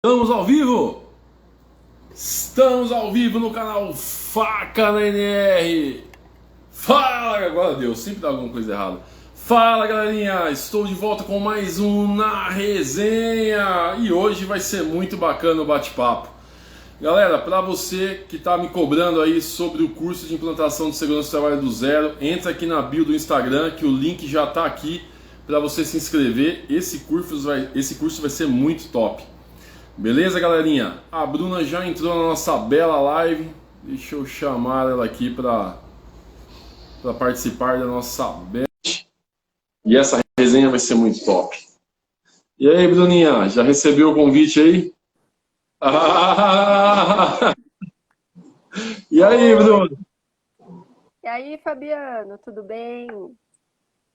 Estamos ao vivo? Estamos ao vivo no canal Faca na NR. Fala, agora deu, sempre dá alguma coisa errada. Fala, galerinha, estou de volta com mais um Na Resenha. E hoje vai ser muito bacana o bate-papo. Galera, para você que está me cobrando aí sobre o curso de implantação de segurança do trabalho do zero, entra aqui na bio do Instagram que o link já está aqui para você se inscrever. Esse curso vai ser muito top. Beleza, galerinha? A Bruna já entrou na nossa bela live. Deixa eu chamar ela aqui para participar da nossa bela. E essa resenha vai ser muito top. E aí, Bruninha, já recebeu o convite aí? Ah! E aí, Oi, Bruno? e aí, Fabiano, tudo bem?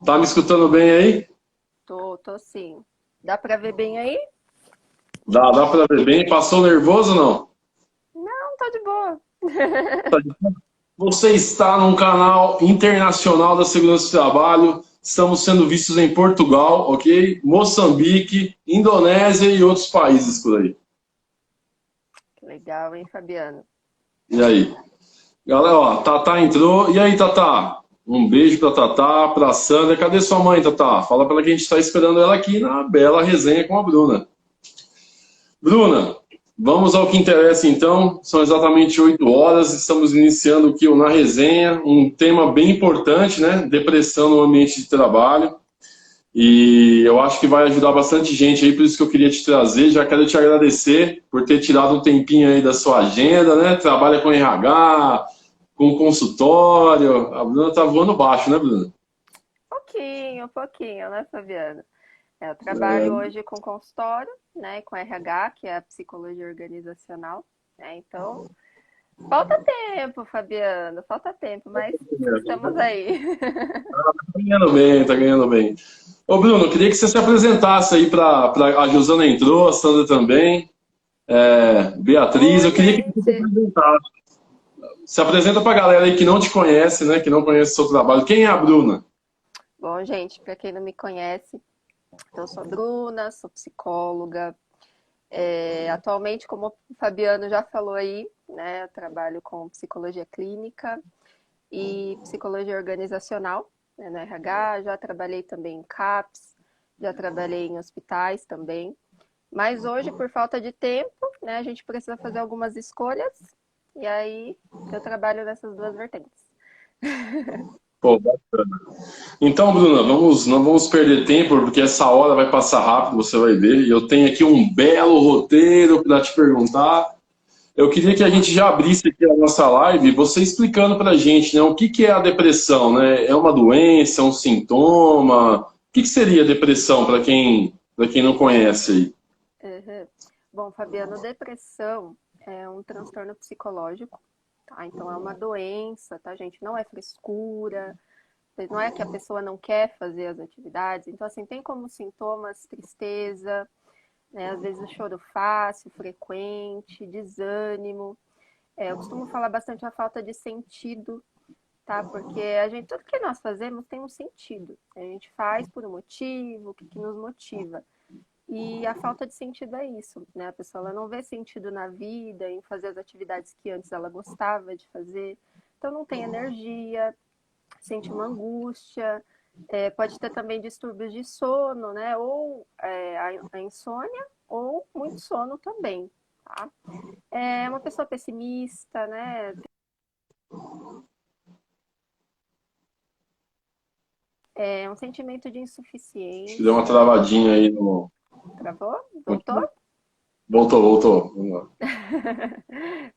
Tá me escutando bem aí? Tô sim. Dá pra ver bem aí? Dá para ver bem? Passou nervoso ou não? Não, tá de boa. Você está num canal internacional da segurança do trabalho. Estamos sendo vistos em Portugal, ok? Moçambique, Indonésia e outros países por aí. Que legal, hein, Fabiano? E aí? Galera, ó, Tatá entrou. E aí, Tatá? Um beijo pra Tatá, pra Sandra. Cadê sua mãe, Tatá? Fala pra ela que a gente tá esperando ela aqui na bela resenha com a Bruna. Bruna, vamos ao que interessa então. São exatamente 8 horas. Estamos iniciando aqui o Na Resenha, um tema bem importante, né? Depressão no ambiente de trabalho. E eu acho que vai ajudar bastante gente aí, por isso que eu queria te trazer. Já quero te agradecer por ter tirado um tempinho aí da sua agenda, né? Trabalha com RH, com consultório. A Bruna tá voando baixo, né, Bruna? Pouquinho, né, Fabiano? Eu trabalho hoje com consultório, né, com RH, que é a psicologia organizacional, né? Então, falta tempo, Fabiano, falta tempo, mas estamos aí. Tá ganhando bem, tá ganhando bem. Ô, Bruno, eu queria que você se apresentasse aí para a Josana entrou, a Sandra também, Beatriz. Oi, Eu queria que você se gente. apresentasse. Se apresenta para a galera aí que não te conhece, né? Que não conhece o seu trabalho. Quem é a Bruna? Bom, gente, para quem não me conhece, eu sou a Bruna, sou psicóloga. Atualmente, como o Fabiano já falou aí, né, eu trabalho com psicologia clínica e psicologia organizacional, né, no RH, já trabalhei também em CAPS, já trabalhei em hospitais também. Mas hoje, por falta de tempo, né, a gente precisa fazer algumas escolhas, e aí eu trabalho nessas duas vertentes. Pô, então, Bruna, não vamos perder tempo, porque essa hora vai passar rápido, você vai ver. E eu tenho aqui um belo roteiro para te perguntar. Eu queria que a gente já abrisse aqui a nossa live, você explicando para a gente, né, o que que é a depressão, né? É uma doença, é um sintoma? O que que seria a depressão para quem não conhece aí? Uhum. Bom, Fabiano, depressão é um transtorno psicológico, tá? Então é uma doença, tá, gente? Não é frescura, não é que a pessoa não quer fazer as atividades. Então, assim, tem como sintomas tristeza, né? Às vezes o choro fácil, frequente, desânimo. Eu costumo falar bastante a falta de sentido, tá? Porque tudo que nós fazemos tem um sentido. A gente faz por um motivo, o que, que nos motiva. E a falta de sentido é isso, né? A pessoa ela não vê sentido na vida, em fazer as atividades que antes ela gostava de fazer. Então não tem energia, sente uma angústia, pode ter também distúrbios de sono, né? Ou a insônia, ou muito sono também, tá? É uma pessoa pessimista, né? É um sentimento de Acho que deu uma insuficiência. travadinha aí no. Travou? Voltou? Voltou. Vamos lá.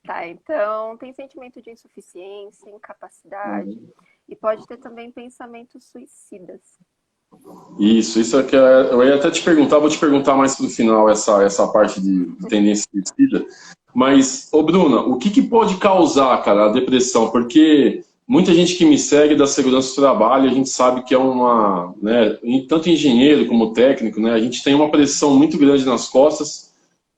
Tá, então tem sentimento de insuficiência, incapacidade e pode ter também pensamentos suicidas. Isso é que eu ia até te perguntar, vou te perguntar mais pro final essa parte de tendência suicida. Mas, ô Bruna, o que que pode causar, cara, a depressão? Porque muita gente que me segue da segurança do trabalho, a gente sabe que é uma, né, tanto engenheiro como técnico, né, a gente tem uma pressão muito grande nas costas,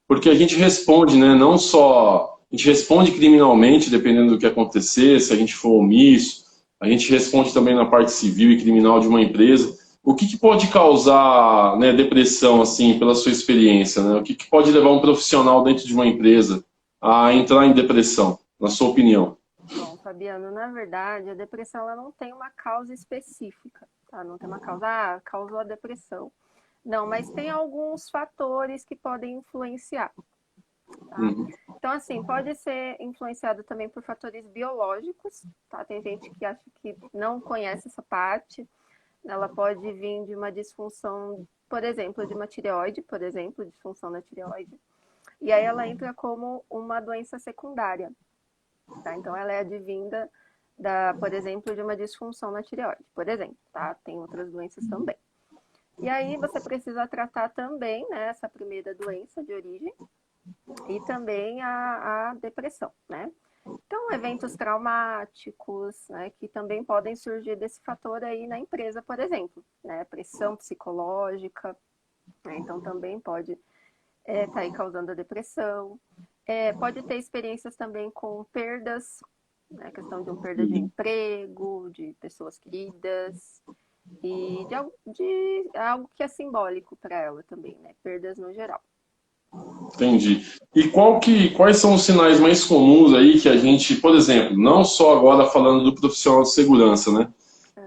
porque a gente responde, né, não só, a gente responde criminalmente, dependendo do que acontecer, se a gente for omisso, a gente responde também na parte civil e criminal de uma empresa. o que pode causar, né, depressão, assim, pela sua experiência, né? O que pode levar um profissional dentro de uma empresa a entrar em depressão, na sua opinião? Bom, Fabiano, na verdade, a depressão ela não tem uma causa específica, tá? Não tem uma causa, causou a depressão. Não, mas tem alguns fatores que podem influenciar, tá? Uhum. Então, assim, pode ser influenciado também por fatores biológicos, tá? Tem gente que acha que não conhece essa parte. Ela pode vir de uma disfunção, por exemplo, de uma tireoide, por exemplo, disfunção da tireoide. E aí ela entra como uma doença secundária, tá? Então ela é advinda por exemplo, de uma disfunção na tireoide, por exemplo, tá? Tem outras doenças também. E aí você precisa tratar também, né, essa primeira doença de origem e também a depressão, né? Então, eventos traumáticos, né, que também podem surgir desse fator aí na empresa, por exemplo, né, pressão psicológica, né, então também pode estar aí causando a depressão. Pode ter experiências também com perdas, né, questão de uma perda de emprego, de pessoas queridas, e de algo que é simbólico para ela também, né, perdas no geral. Entendi. E quais são os sinais mais comuns aí que a gente, por exemplo, não só agora falando do profissional de segurança, né?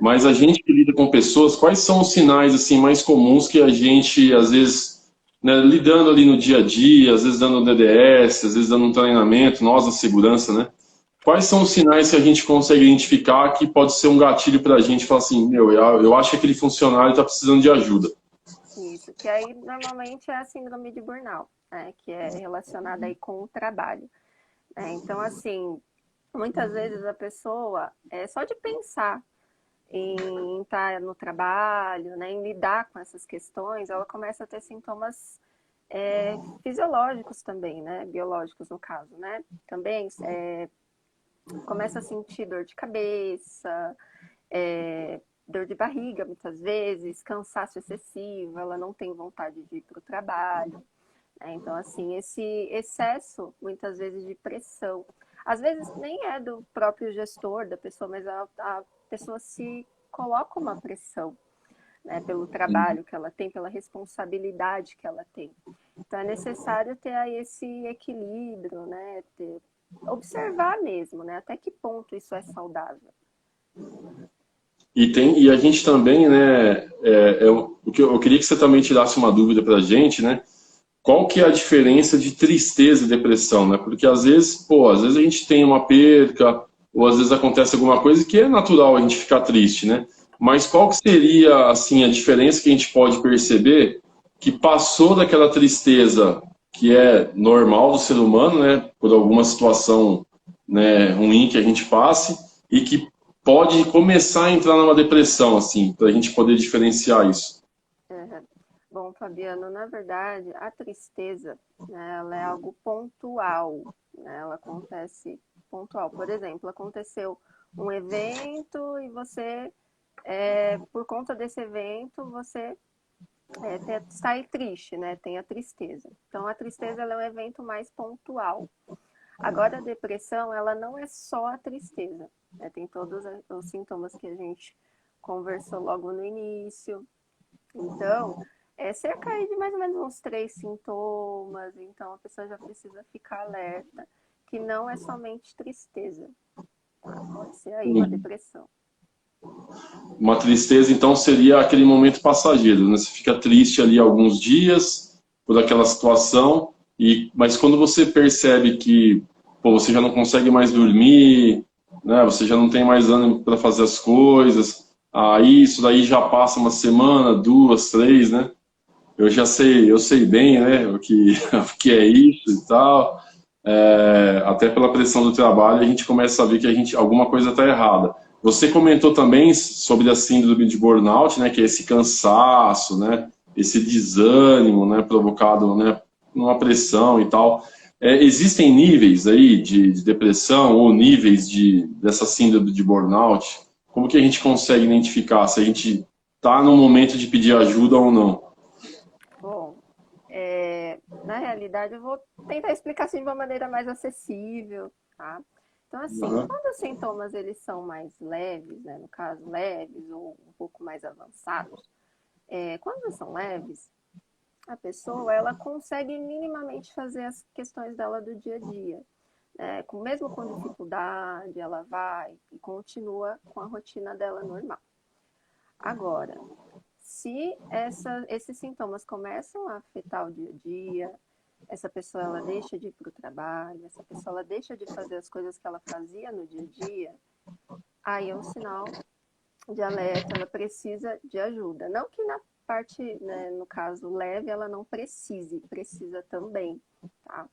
Mas Uhum. a gente que lida com pessoas, quais são os sinais assim mais comuns que a gente, às vezes, né, lidando ali no dia a dia, às vezes dando um DDS, às vezes dando um treinamento, nós da segurança, né? Quais são os sinais que a gente consegue identificar que pode ser um gatilho para a gente falar assim, meu, eu acho que aquele funcionário está precisando de ajuda? Isso, que aí normalmente é a síndrome de burnout, né, que é relacionada aí com o trabalho. Então, assim, muitas vezes a pessoa, só de pensar em estar no trabalho, né, em lidar com essas questões, ela começa a ter sintomas fisiológicos também, né, biológicos no caso, né, também começa a sentir dor de cabeça, dor de barriga muitas vezes, cansaço excessivo, ela não tem vontade de ir para o trabalho, né? Então, assim, esse excesso, muitas vezes, de pressão, às vezes nem é do próprio gestor da pessoa, mas a pessoa se coloca uma pressão, né, pelo trabalho que ela tem, pela responsabilidade que ela tem. Então, é necessário ter aí esse equilíbrio, né, observar mesmo, né, até que ponto isso é saudável. E a gente também, né, o que eu queria que você também tirasse uma dúvida para a gente, né? Qual que é a diferença de tristeza e depressão, né? Porque às vezes, pô, às vezes a gente tem uma perca, ou às vezes acontece alguma coisa que é natural a gente ficar triste, né? Mas qual que seria, assim, a diferença que a gente pode perceber que passou daquela tristeza que é normal do ser humano, né? Por alguma situação, né, ruim que a gente passe, e que pode começar a entrar numa depressão, assim, para a gente poder diferenciar isso. Uhum. Bom, Fabiano, na verdade, a tristeza, né, ela é algo pontual, né, ela acontece pontual. Por exemplo, aconteceu um evento e você, por conta desse evento, você sai triste, né, tem a tristeza. Então, a tristeza ela é um evento mais pontual. Agora, a depressão, ela não é só a tristeza, né, tem todos os sintomas que a gente conversou logo no início. Então, é cerca aí de mais ou menos uns 3 sintomas, então a pessoa já precisa ficar alerta, que não é somente tristeza, tá? Pode ser aí uma depressão. Uma tristeza, então, seria aquele momento passageiro, né? Você fica triste ali alguns dias por aquela situação, mas quando você percebe que, pô, você já não consegue mais dormir, né? Você já não tem mais ânimo para fazer as coisas, aí isso daí já passa uma semana, duas, três, né? Eu sei bem, né, o que é isso e tal. Até pela pressão do trabalho, a gente começa a ver que alguma coisa está errada. Você comentou também sobre a síndrome de burnout, né, que é esse cansaço, né, esse desânimo, né, provocado, né, numa pressão e tal. Existem níveis aí de depressão ou níveis dessa síndrome de burnout? Como que a gente consegue identificar se a gente está no momento de pedir ajuda ou não? Bom, na realidade eu vou tentar explicar assim de uma maneira mais acessível, tá? Então, assim, Uhum. quando os sintomas eles são mais leves, né, no caso leves ou um pouco mais avançados, Quando são leves, a pessoa ela consegue minimamente fazer as questões dela do dia a dia. Mesmo com dificuldade, ela vai e continua com a rotina dela normal. Agora, se esses sintomas começam a afetar o dia a dia, essa pessoa ela deixa de ir para o trabalho, essa pessoa ela deixa de fazer as coisas que ela fazia no dia a dia, aí é um sinal de alerta, ela precisa de ajuda. Não que na parte, né, no caso leve, ela não precisa também, tá?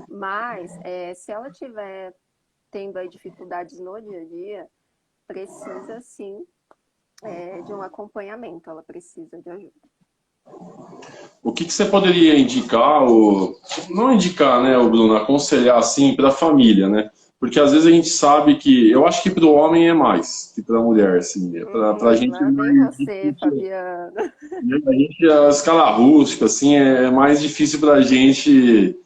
Mas se ela tiver tendo aí dificuldades no dia a dia, precisa sim de um acompanhamento, ela precisa de ajuda. O que você poderia indicar, ou não indicar, né, Bruno, aconselhar assim para a família, né? Porque às vezes a gente sabe que, eu acho que para o homem é mais que para a mulher, assim, para a gente é Lá vem mais você, difícil, Fabiana. né? A gente, a escala rústica, assim, é mais difícil para a gente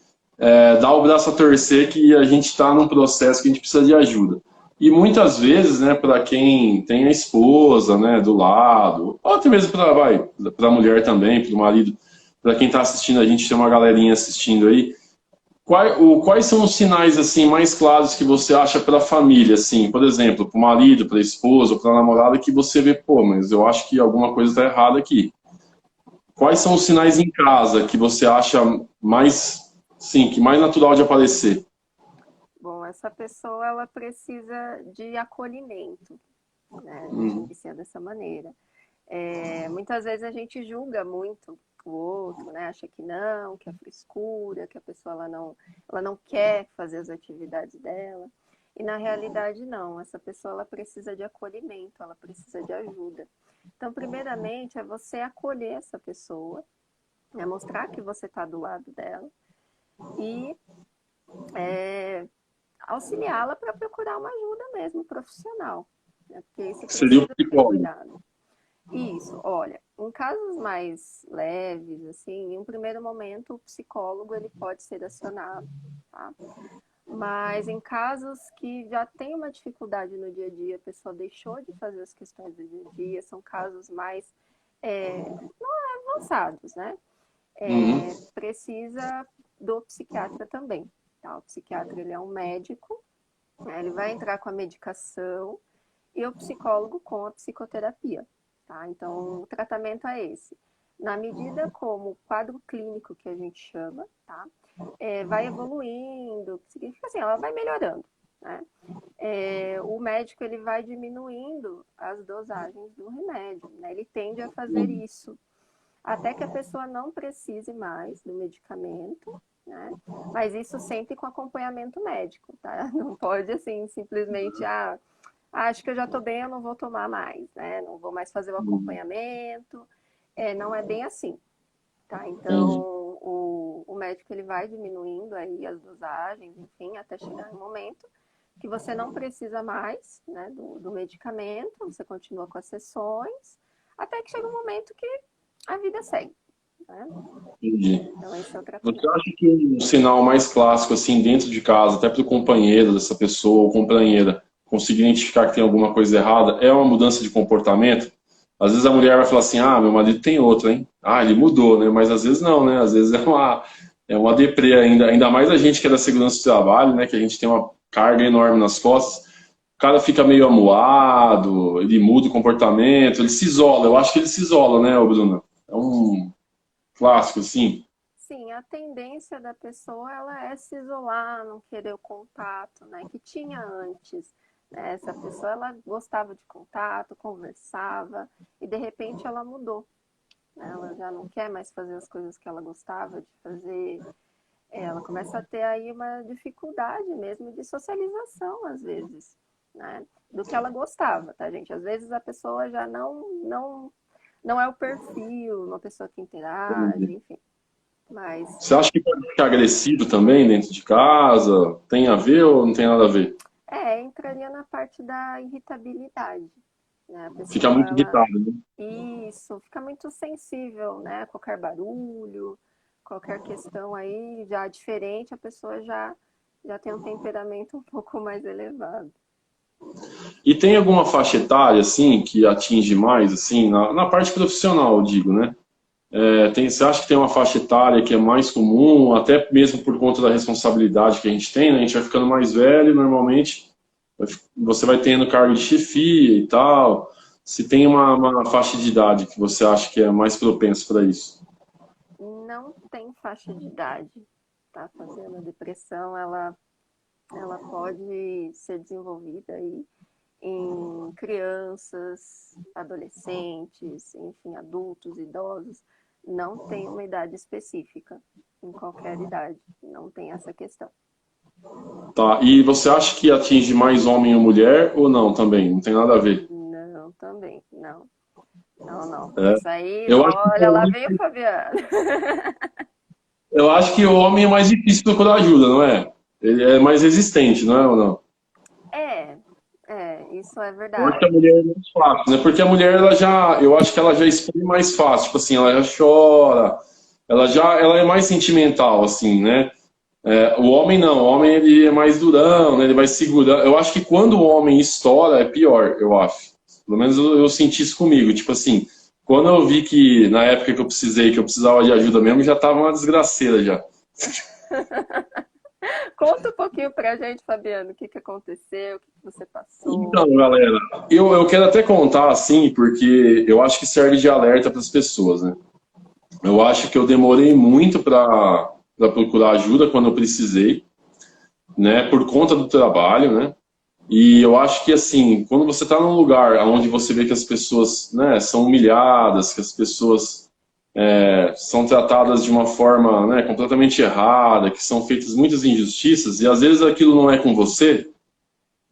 dar o braço a torcer que a gente está num processo que a gente precisa de ajuda. E muitas vezes, né, para quem tem a esposa, né, do lado, ou até mesmo para a mulher também, para o marido, para quem está assistindo, a gente tem uma galerinha assistindo aí. Quais são os sinais assim mais claros que você acha para a família, assim, por exemplo, para o marido, para a esposa, para a namorada, que você vê, pô, mas eu acho que alguma coisa está errada aqui. Quais são os sinais em casa que você acha mais, sim, que mais natural de aparecer? Bom, essa pessoa ela precisa de acolhimento, né? A gente Hum. inicia dessa maneira. Muitas vezes a gente julga muito o outro, né? Acha que é frescura, que a pessoa ela não quer fazer as atividades dela. E na realidade não, essa pessoa ela precisa de acolhimento, ela precisa de ajuda. Então, primeiramente, é você acolher essa pessoa, né? Mostrar que você está do lado dela e auxiliá-la para procurar uma ajuda mesmo profissional, né? Porque isso Seria o precisa ser psicólogo. cuidado. Isso, olha, em casos mais leves, assim, em um primeiro momento o psicólogo ele pode ser acionado, tá? Mas em casos que já tem uma dificuldade no dia a dia, a pessoa deixou de fazer as questões do dia a dia, são casos mais avançados, né? Uhum. Precisa do psiquiatra também, tá? O psiquiatra ele é um médico, né? Ele vai entrar com a medicação e o psicólogo com a psicoterapia. Tá? Então, o tratamento é esse. Na medida como o quadro clínico, que a gente chama, tá? Vai evoluindo, significa assim, ela vai melhorando. Né? O médico ele vai diminuindo as dosagens do remédio. Né? Ele tende a fazer isso até que a pessoa não precise mais do medicamento, né? Mas isso sempre com acompanhamento médico, tá? Não pode assim simplesmente acho que eu já estou bem, eu não vou tomar mais, né? Não vou mais fazer o acompanhamento. Não é bem assim, tá? Então, Entendi. o médico ele vai diminuindo aí as dosagens, enfim, até chegar no momento que você não precisa mais, né, do medicamento, você continua com as sessões, até que chega um momento que a vida segue, né? Entendi. Então, esse é o Você tratamento. acha que um sinal mais clássico, assim, dentro de casa, até para o companheiro dessa pessoa ou companheira, conseguir identificar que tem alguma coisa errada, é uma mudança de comportamento? Às vezes a mulher vai falar assim, ah, meu marido tem outro, hein? Ah, ele mudou, né? Mas às vezes não, né? Às vezes é uma deprê ainda mais a gente que é da segurança do trabalho, né? Que a gente tem uma carga enorme nas costas. O cara fica meio amuado, ele muda o comportamento, ele se isola. Eu acho que ele se isola, né, Bruno? É um clássico, assim. Sim, a tendência da pessoa ela é se isolar, não querer o contato, né? Que tinha antes. Né? Essa pessoa ela gostava de contato, conversava e de repente ela mudou. Né? Ela já não quer mais fazer as coisas que ela gostava de fazer. Ela começa a ter aí uma dificuldade mesmo de socialização às vezes, né? Do que ela gostava, tá, gente? Às vezes a pessoa já não é o perfil, uma pessoa que interage, enfim. Mas Você acha que pode ficar agressivo também dentro de casa? Tem a ver ou não tem nada a ver? entraria na parte da irritabilidade, né? A Fica pessoa, muito ela, irritado, né? isso, fica muito sensível, né? Qualquer barulho, qualquer questão aí já diferente, a pessoa já tem um temperamento um pouco mais elevado. E tem alguma faixa etária, assim, que atinge mais, assim, na parte profissional, eu digo, né? Você acha que tem uma faixa etária que é mais comum, até mesmo por conta da responsabilidade que a gente tem, né? A gente vai ficando mais velho, normalmente você vai tendo cargo de chefia e tal. Se tem uma faixa de idade que você acha que é mais propenso para isso? Não tem faixa de idade, tá? Fazendo a depressão, ela pode ser desenvolvida aí em crianças, adolescentes, enfim, adultos, idosos. Não tem uma idade específica, em qualquer idade, não tem essa questão. Tá, e você acha que atinge mais homem ou mulher ou não também? Não tem nada a ver. Não, também, não. Não, não. É. Isso aí, Eu acho que olha, lá veio o Fabiano. Eu acho que o homem é mais difícil procurar ajuda, não é? Ele é mais resistente, não é ou não? É, isso é Eu acho que a verdade. mulher é mais fácil, né? Porque a mulher, eu acho que ela já expõe mais fácil, tipo assim, ela já chora, ela é mais sentimental, assim, né? O homem não, o homem ele é mais durão, né? Ele vai segurando. Eu acho que quando o homem estoura é pior, eu acho. Pelo menos eu senti isso comigo, tipo assim, quando eu vi que na época que eu precisava de ajuda mesmo, já tava uma desgraceira já. Conta um pouquinho pra gente, Fabiano, o que que aconteceu, o que que você Então, passou. galera, eu quero até contar assim, porque eu acho que serve de alerta para as pessoas, né? Eu acho que eu demorei muito para procurar ajuda quando eu precisei, né? Por conta do trabalho, né? E eu acho que assim, quando você está num lugar onde você vê que as pessoas, né, são humilhadas, que as pessoas são tratadas de uma forma, né, completamente errada, que são feitas muitas injustiças, e às vezes aquilo não é com você,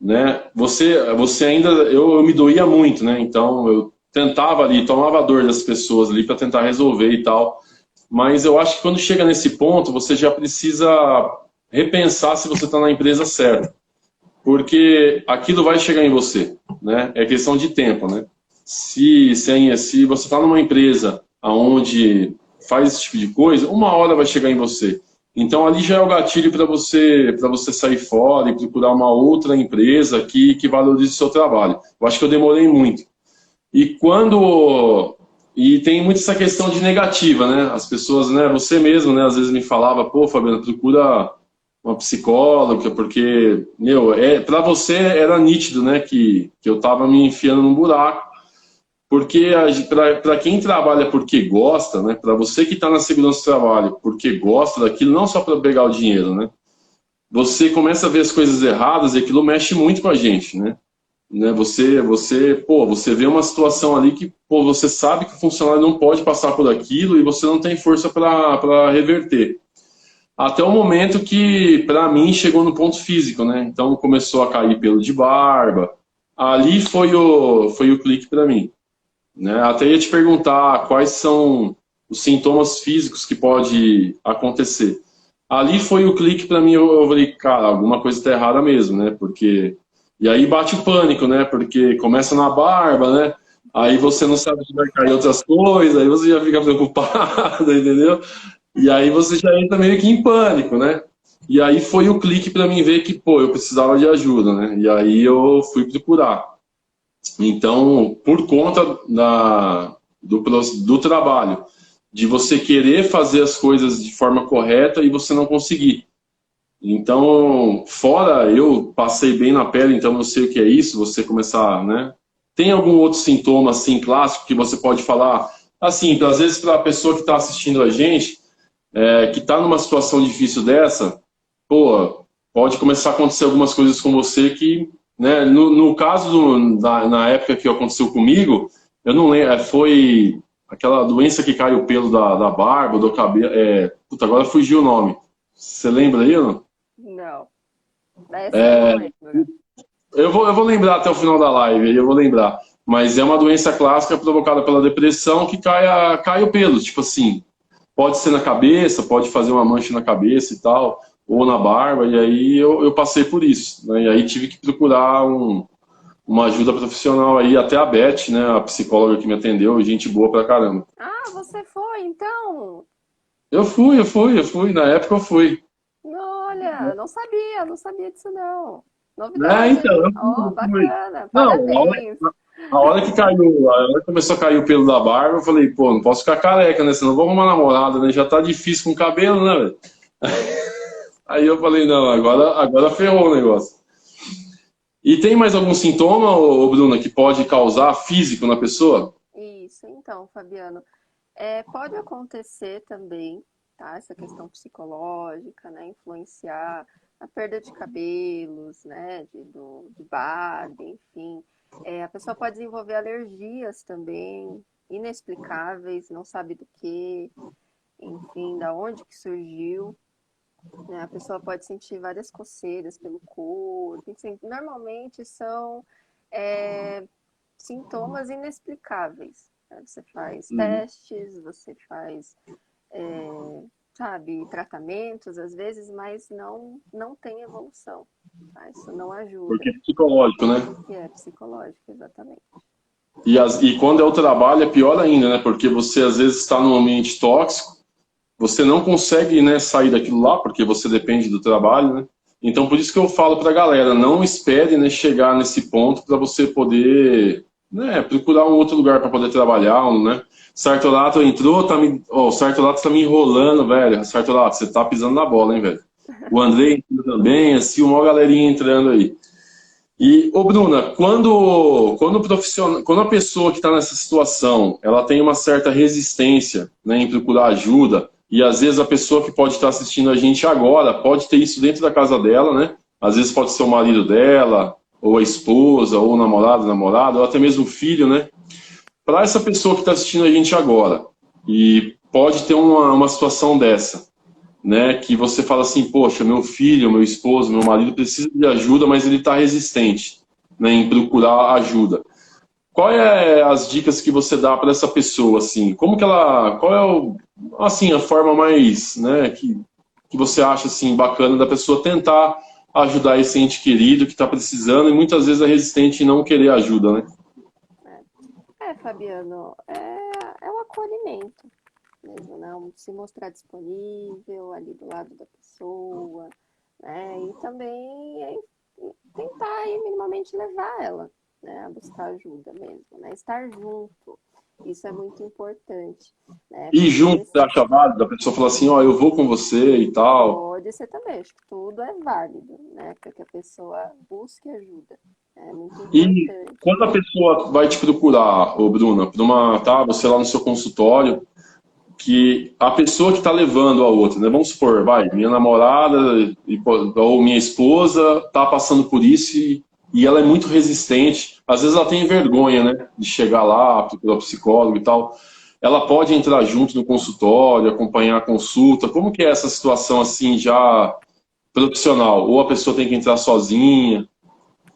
né? Você ainda, eu me doía muito, né? Então eu tentava ali, tomava a dor das pessoas ali para tentar resolver e tal. Mas eu acho que quando chega nesse ponto, você já precisa repensar se você está na empresa certa, porque aquilo vai chegar em você, né? É questão de tempo, né? Se você está numa empresa aonde faz esse tipo de coisa, uma hora vai chegar em você. Então ali já é o gatilho para você sair fora e procurar uma outra empresa que valorize o seu trabalho. Eu acho que eu demorei muito. E quando e tem muito essa questão de negativa, né? As pessoas, né? Você mesmo, né? Às vezes me falava, pô, Fabiano, procura uma psicóloga, porque, meu, para você era nítido, né? Que eu tava me enfiando num buraco. Porque para quem trabalha porque gosta, né? Para você que está na segurança do trabalho porque gosta daquilo, não só para pegar o dinheiro, né? Você começa a ver as coisas erradas e aquilo mexe muito com a gente, né? Você vê uma situação ali que, pô, você sabe que o funcionário não pode passar por aquilo e você não tem força para reverter. Até o momento que, para mim, chegou no ponto físico, né? Então começou a cair pelo de barba. Ali foi o clique para mim, né? Até ia te perguntar quais são os sintomas físicos que pode acontecer. Ali foi o clique para mim, eu falei, cara, alguma coisa está errada mesmo, né? Porque e aí bate o pânico, né? Porque começa na barba, né? Aí você não sabe se vai cair outras coisas, aí você já fica preocupado, entendeu? E aí você já entra meio que em pânico, né? E aí foi o clique para mim ver que, pô, eu precisava de ajuda, né? E aí eu fui procurar. Então, por conta do trabalho, de você querer fazer as coisas de forma correta e você não conseguir. Então, fora eu passei bem na pele, então eu sei o que é isso, você começar, né? Tem algum outro sintoma, assim, clássico que você pode falar? Assim, às vezes para a pessoa que está assistindo a gente, que está numa situação difícil dessa, pô, pode começar a acontecer algumas coisas com você que, né, no caso, na época que aconteceu comigo, eu não lembro, foi aquela doença que cai o pelo da barba, do cabelo, puta, agora fugiu o nome. Você lembra aí ou não? Não, essa eu não lembro. Eu vou lembrar até o final da live, aí eu vou lembrar. Mas é uma doença clássica provocada pela depressão que cai o pelo, tipo assim, pode ser na cabeça, pode fazer uma mancha na cabeça e tal, ou na barba, e aí eu passei por isso, né? E aí tive que procurar uma ajuda profissional aí, até a Beth, né, a psicóloga que me atendeu, gente boa pra caramba. Ah, você foi, então? Eu fui, na época eu fui. Olha, não sabia disso não. É, Novidade, então, hein? eu Oh, fui. bacana, Não, parabéns. a hora que começou a cair o pelo da barba, eu falei, pô, não posso ficar careca, né? Senão eu vou arrumar namorada, né? Já tá difícil com o cabelo, né, velho? Aí eu falei, não, agora ferrou o negócio. E tem mais algum sintoma, Bruna, que pode causar físico na pessoa? Isso, então, Fabiano, pode acontecer também, tá? Essa questão psicológica, né? Influenciar a perda de cabelos, né? De barba, enfim. A pessoa pode desenvolver alergias também, inexplicáveis, não sabe do que, enfim, da onde que surgiu, né? A pessoa pode sentir várias coceiras pelo corpo, enfim, normalmente são é, sintomas inexplicáveis, né? Você faz Uhum. testes, você faz, é, sabe, tratamentos às vezes, mas não tem evolução, tá? Isso não ajuda. Porque é psicológico, né? E é psicológico, exatamente. E quando é o trabalho é pior ainda, né? Porque você às vezes está num ambiente tóxico, você não consegue, né, sair daquilo lá, porque você depende do trabalho, né? Então, por isso que eu falo para a galera, não espere, né, chegar nesse ponto para você poder, né, procurar um outro lugar para poder trabalhar, né? Sartolato entrou, o Sartolato tá me enrolando, velho. Sartolato, você tá pisando na bola, hein, velho? O Andrei entrou também, assim, uma galerinha entrando aí. E, ô Bruna, quando o profissional, quando a pessoa que está nessa situação, ela tem uma certa resistência, né, em procurar ajuda, e às vezes a pessoa que pode estar assistindo a gente agora pode ter isso dentro da casa dela, né? Às vezes pode ser o marido dela, ou a esposa, ou o namorado, ou até mesmo o filho, né? Para essa pessoa que está assistindo a gente agora, e pode ter uma situação dessa, né, que você fala assim, poxa, meu filho, meu esposo, meu marido precisa de ajuda, mas ele está resistente, né, em procurar ajuda. Qual é as dicas que você dá para essa pessoa, assim? Como que ela, qual é assim, a forma mais, né, que você acha assim bacana da pessoa tentar ajudar esse ente querido que está precisando e muitas vezes é resistente em não querer ajuda, né? Fabiano, é o acolhimento mesmo, né? Se mostrar disponível ali do lado da pessoa, né? E também tentar aí, minimamente levar ela, né, a buscar ajuda mesmo, né? Estar junto. Isso é muito importante, né? E Porque junto, você acha válido, a pessoa fala assim, ó, eu vou com você e tal. pode ser também, acho que tudo é válido, né? Para que a pessoa busque ajuda. É muito E importante. quando a pessoa vai te procurar, ô Bruna, para uma, tá, você lá no seu consultório, que a pessoa que está levando a outra, né? Vamos supor, vai, minha namorada ou minha esposa está passando por isso e ela é muito resistente. Às vezes ela tem vergonha, né, de chegar lá, procurar o psicólogo e tal. Ela pode entrar junto no consultório, acompanhar a consulta. Como que é essa situação assim já profissional? Ou a pessoa tem que entrar sozinha?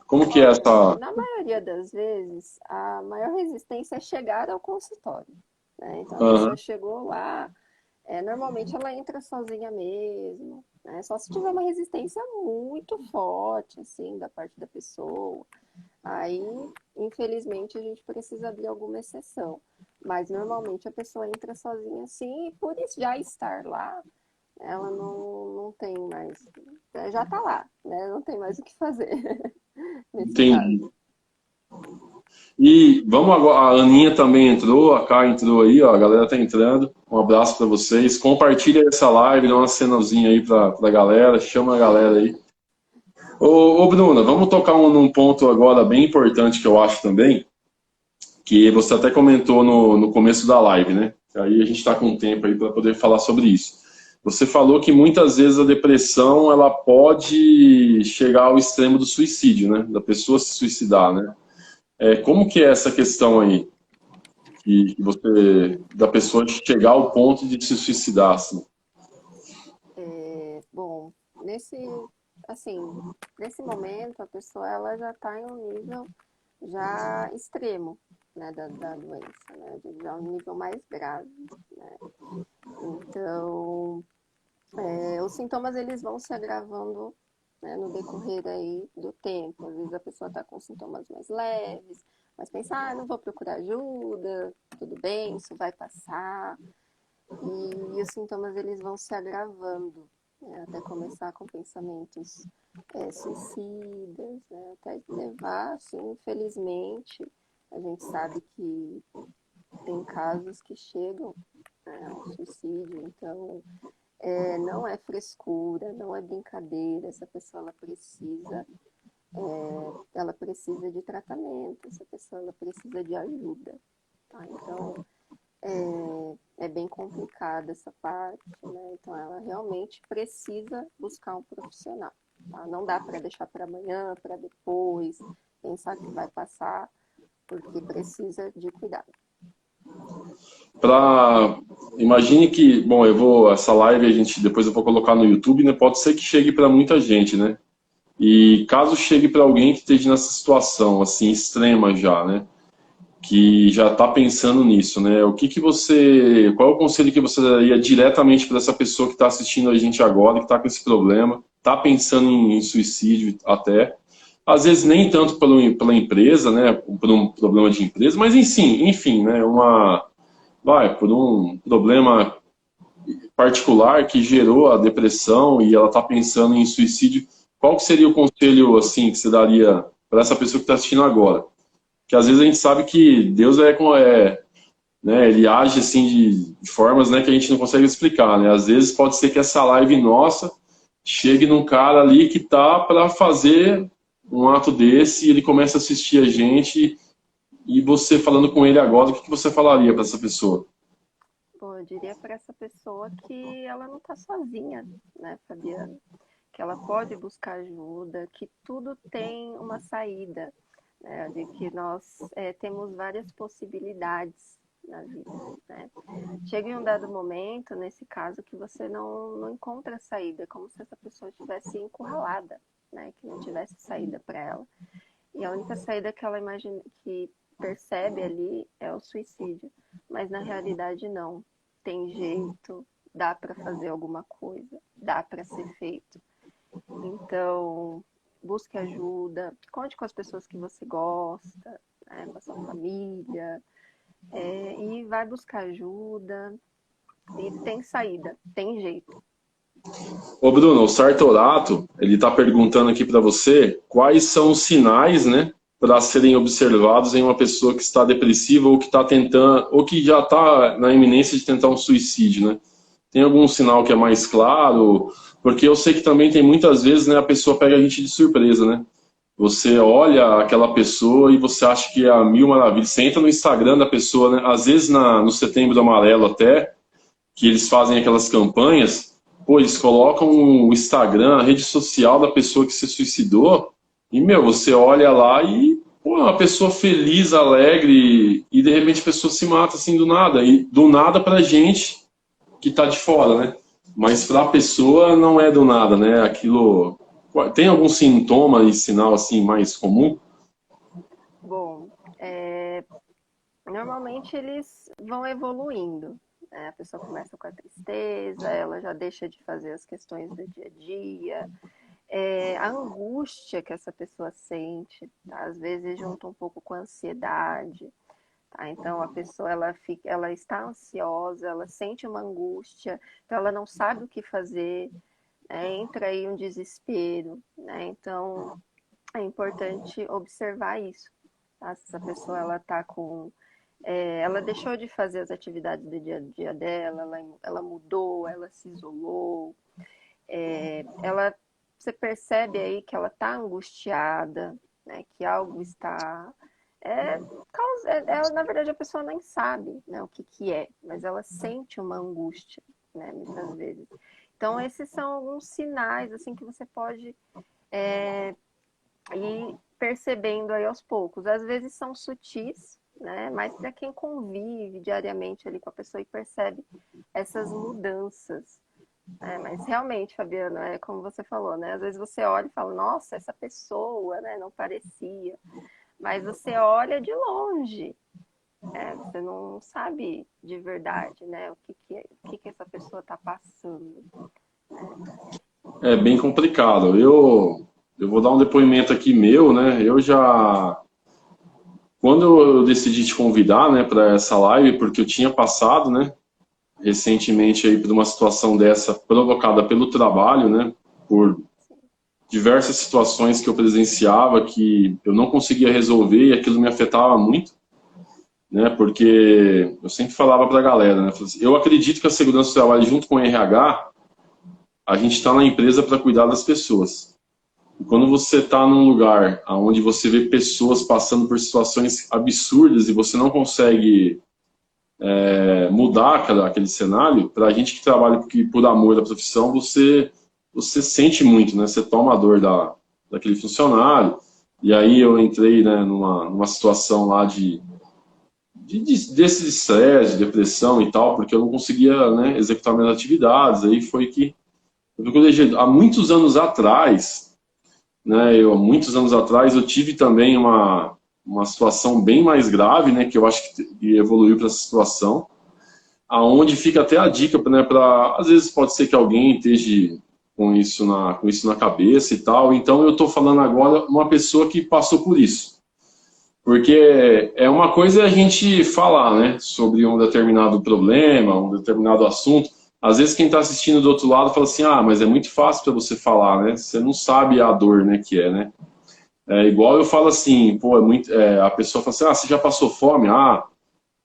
Como que é Olha, essa? na maioria das vezes, a maior resistência é chegar ao consultório, né? Então a pessoa Aham. chegou lá, normalmente ela entra sozinha mesmo, né? Só se tiver uma resistência muito forte, assim, da parte da pessoa. Aí, infelizmente, a gente precisa abrir alguma exceção. Mas normalmente a pessoa entra sozinha assim, e por isso já estar lá, ela não tem mais. Já está lá, né? Não tem mais o que fazer nesse Entendi. caso. E vamos agora, a Aninha também entrou, a Kai entrou aí, ó, a galera tá entrando. Um abraço para vocês. Compartilha essa live, dá uma cenazinha aí pra galera, chama a galera aí. Ô Bruna, vamos tocar num ponto agora bem importante que eu acho também, que você até comentou no começo da live, né? Aí a gente está com tempo aí para poder falar sobre isso. Você falou que muitas vezes a depressão ela pode chegar ao extremo do suicídio, né? Da pessoa se suicidar, né? Como que é essa questão aí? Que você, da pessoa chegar ao ponto de se suicidar, assim. Bom, assim, nesse momento a pessoa ela já está em um nível já extremo, né, da doença, né, já um nível mais grave, né. Então, os sintomas eles vão se agravando, né, no decorrer aí do tempo. Às vezes a pessoa está com sintomas mais leves, mas pensa, não vou procurar ajuda, tudo bem, isso vai passar. E os sintomas eles vão se agravando. né? Até começar com pensamentos suicidas, né? Até levar, assim, infelizmente, a gente sabe que tem casos que chegam, né, ao suicídio, então não é frescura, não é brincadeira, essa pessoa ela precisa de tratamento, essa pessoa ela precisa de ajuda, tá? Então é bem complicada essa parte, né? Então ela realmente precisa buscar um profissional, tá? Não dá para deixar para amanhã, para depois, pensar que vai passar, porque precisa de cuidado. Imagine que, bom, essa live depois eu vou colocar no YouTube, né? Pode ser que chegue para muita gente, né? E caso chegue para alguém que esteja nessa situação assim extrema já, né? Que já está pensando nisso, né? Qual é o conselho que você daria diretamente para essa pessoa que está assistindo a gente agora, que está com esse problema, está pensando em suicídio até, às vezes nem tanto pela empresa, né? Por um problema de empresa, mas enfim, né? Por um problema particular que gerou a depressão e ela está pensando em suicídio. Qual que seria o conselho assim que você daria para essa pessoa que está assistindo agora? Que às vezes a gente sabe que Deus né, ele age assim de formas, né, que a gente não consegue explicar, né? Às vezes pode ser que essa live nossa chegue num cara ali que tá para fazer um ato desse e ele começa a assistir a gente e você falando com ele agora, o que você falaria para essa pessoa? Bom, eu diria para essa pessoa que ela não está sozinha, né, Fabiano? Que ela pode buscar ajuda, que tudo tem uma saída, né? De que nós temos várias possibilidades na vida, né? Chega em um dado momento, nesse caso, que você não encontra saída, é como se essa pessoa estivesse encurralada, né? Que não tivesse saída para ela. E a única saída que ela imagina, que percebe ali é o suicídio, mas na realidade não. Tem jeito, dá para fazer alguma coisa, dá para ser feito. Então, busque ajuda, conte com as pessoas que você gosta, né, com a sua família, e vai buscar ajuda. E tem saída, tem jeito. Ô Bruno, o Sartorato, ele está perguntando aqui para você quais são os sinais, né, para serem observados em uma pessoa que está depressiva ou que está tentando, ou que já está na iminência de tentar um suicídio, né? Tem algum sinal que é mais claro? Porque eu sei que também tem muitas vezes, né, a pessoa pega a gente de surpresa, né? Você olha aquela pessoa e você acha que é a mil maravilhas. Você entra no Instagram da pessoa, né? Às vezes no Setembro Amarelo até, que eles fazem aquelas campanhas, pô, eles colocam o Instagram, a rede social da pessoa que se suicidou, e, você olha lá e, pô, é uma pessoa feliz, alegre, e de repente a pessoa se mata assim do nada. E do nada pra gente que tá de fora, né? Mas pra pessoa não é do nada, né? Aquilo... Tem algum sintoma e sinal assim mais comum? Bom, normalmente eles vão evoluindo, né? A pessoa começa com a tristeza, ela já deixa de fazer as questões do dia a dia, a angústia que essa pessoa sente, tá? Às vezes junta um pouco com a ansiedade, tá? Então a pessoa ela está ansiosa, ela sente uma angústia, então ela não sabe o que fazer, né? Entra aí um desespero, né? Então é importante observar isso, tá? Se essa pessoa ela tá com ela deixou de fazer as atividades do dia a dia dela, ela mudou, ela se isolou, você percebe aí que ela está angustiada, né, que algo está... na verdade, a pessoa nem sabe, né, o que é, mas ela sente uma angústia, né, muitas vezes. Então, esses são alguns sinais assim, que você pode ir percebendo aí aos poucos. Às vezes são sutis, né, mas para quem convive diariamente ali com a pessoa e percebe essas mudanças. Mas realmente, Fabiano, é como você falou, né? Às vezes você olha e fala, nossa, essa pessoa, né, não parecia. Mas você olha de longe, você não sabe de verdade, né, o que essa pessoa está passando. É bem complicado. Eu vou dar um depoimento aqui meu, né? Quando eu decidi te convidar, né, para essa live, porque eu tinha passado, né? recentemente aí por uma situação dessa provocada pelo trabalho, né? Por diversas situações que eu presenciava que eu não conseguia resolver e aquilo me afetava muito, né? Porque eu sempre falava para a galera, né? Eu acredito que a segurança do trabalho junto com o RH, a gente está na empresa para cuidar das pessoas. E quando você está num lugar onde você vê pessoas passando por situações absurdas e você não consegue mudar aquele cenário, para a gente que trabalha por amor da profissão, você sente muito, né? Você toma a dor daquele funcionário. E aí eu entrei, né, numa situação lá desse estresse, de depressão e tal, porque eu não conseguia, né, executar minhas atividades. Aí foi que eu deixei. Há muitos anos atrás, né, muitos anos atrás eu tive também uma situação bem mais grave, né, que eu acho que evoluiu para essa situação, aonde fica até a dica, né, às vezes pode ser que alguém esteja com isso na cabeça e tal. Então eu estou falando agora uma pessoa que passou por isso. Porque é uma coisa a gente falar, né, sobre um determinado problema, um determinado assunto. Às vezes quem está assistindo do outro lado fala assim, mas é muito fácil para você falar, né? Você não sabe a dor, né, que é, né? É igual eu falo assim, pô, a pessoa fala assim, você já passou fome?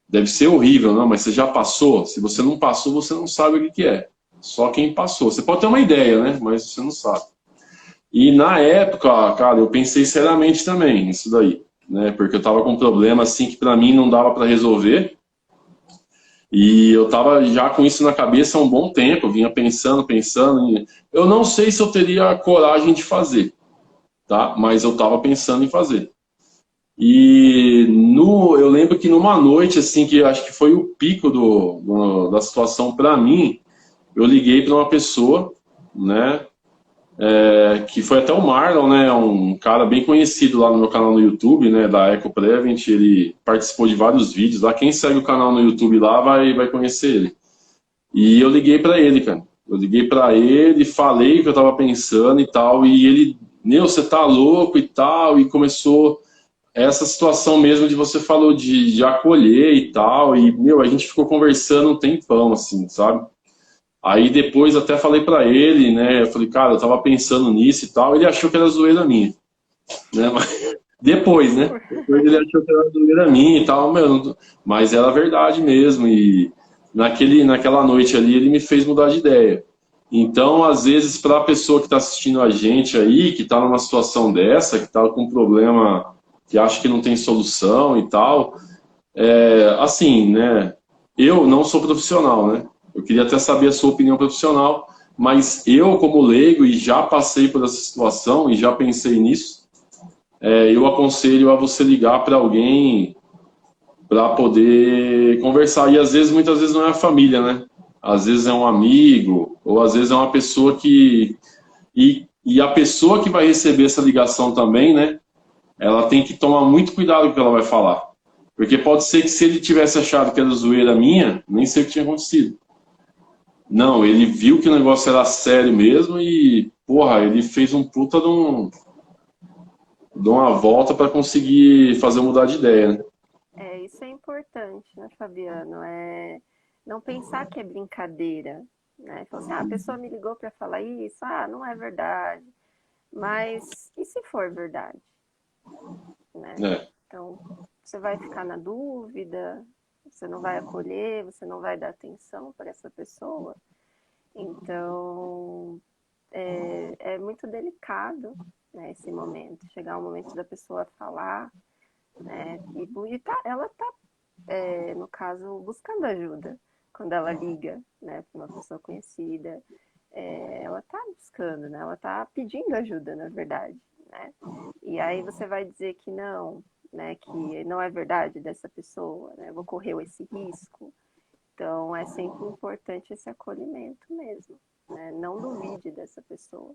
Deve ser horrível, não, mas você já passou? Se você não passou, você não sabe o que é. Só quem passou. Você pode ter uma ideia, né? Mas você não sabe. E na época, cara, eu pensei seriamente também nisso daí, né? Porque eu tava com um problema assim que pra mim não dava pra resolver. E eu tava já com isso na cabeça há um bom tempo. Eu vinha pensando. Eu não sei se eu teria coragem de fazer, tá? Mas eu tava pensando em fazer. E eu lembro que numa noite, assim, que acho que foi o pico da situação para mim, eu liguei para uma pessoa, né, que foi até o Marlon, né, um cara bem conhecido lá no meu canal no YouTube, né, da Eco Prevent. Ele participou de vários vídeos lá. Quem segue o canal no YouTube lá vai conhecer ele. E eu liguei para ele, cara. Eu liguei para ele, falei o que eu tava pensando e tal, e ele, você tá louco e tal, e começou essa situação mesmo de você falou de acolher e tal, e, a gente ficou conversando um tempão, assim, sabe? Aí depois até falei pra ele, né, eu falei, cara, eu tava pensando nisso e tal, ele achou que era zoeira minha, né, mas depois, né, depois ele achou que era zoeira minha e tal, mas era verdade mesmo, e naquela noite ali ele me fez mudar de ideia. Então, às vezes, para a pessoa que está assistindo a gente aí, que está numa situação dessa, que está com um problema que acha que não tem solução e tal, assim, né? Eu não sou profissional, né? Eu queria até saber a sua opinião profissional, mas eu, como leigo, e já passei por essa situação e já pensei nisso, eu aconselho a você ligar para alguém para poder conversar. E às vezes, muitas vezes não é a família, né? Às vezes é um amigo, ou às vezes é uma pessoa que... E a pessoa que vai receber essa ligação também, né? Ela tem que tomar muito cuidado com o que ela vai falar. Porque pode ser que se ele tivesse achado que era zoeira minha, nem sei o que tinha acontecido. Não, ele viu que o negócio era sério mesmo e, porra, ele fez um puta de uma volta para conseguir fazer eu mudar de ideia, né? Isso é importante, né, Fabiano? Não pensar que é brincadeira, né? Falar assim, a pessoa me ligou para falar isso, não é verdade. Mas e se for verdade? Né? Então, você vai ficar na dúvida, você não vai acolher, você não vai dar atenção para essa pessoa. Então, é muito delicado, né, esse momento. Chegar o momento da pessoa falar, né, e ela está, no caso, buscando ajuda. Quando ela liga, né, para uma pessoa conhecida, ela está buscando, né, ela está pedindo ajuda, na verdade. Né? E aí você vai dizer que não, né, que não é verdade dessa pessoa, né, vou correr esse risco. Então é sempre importante esse acolhimento mesmo, né? Não duvide dessa pessoa.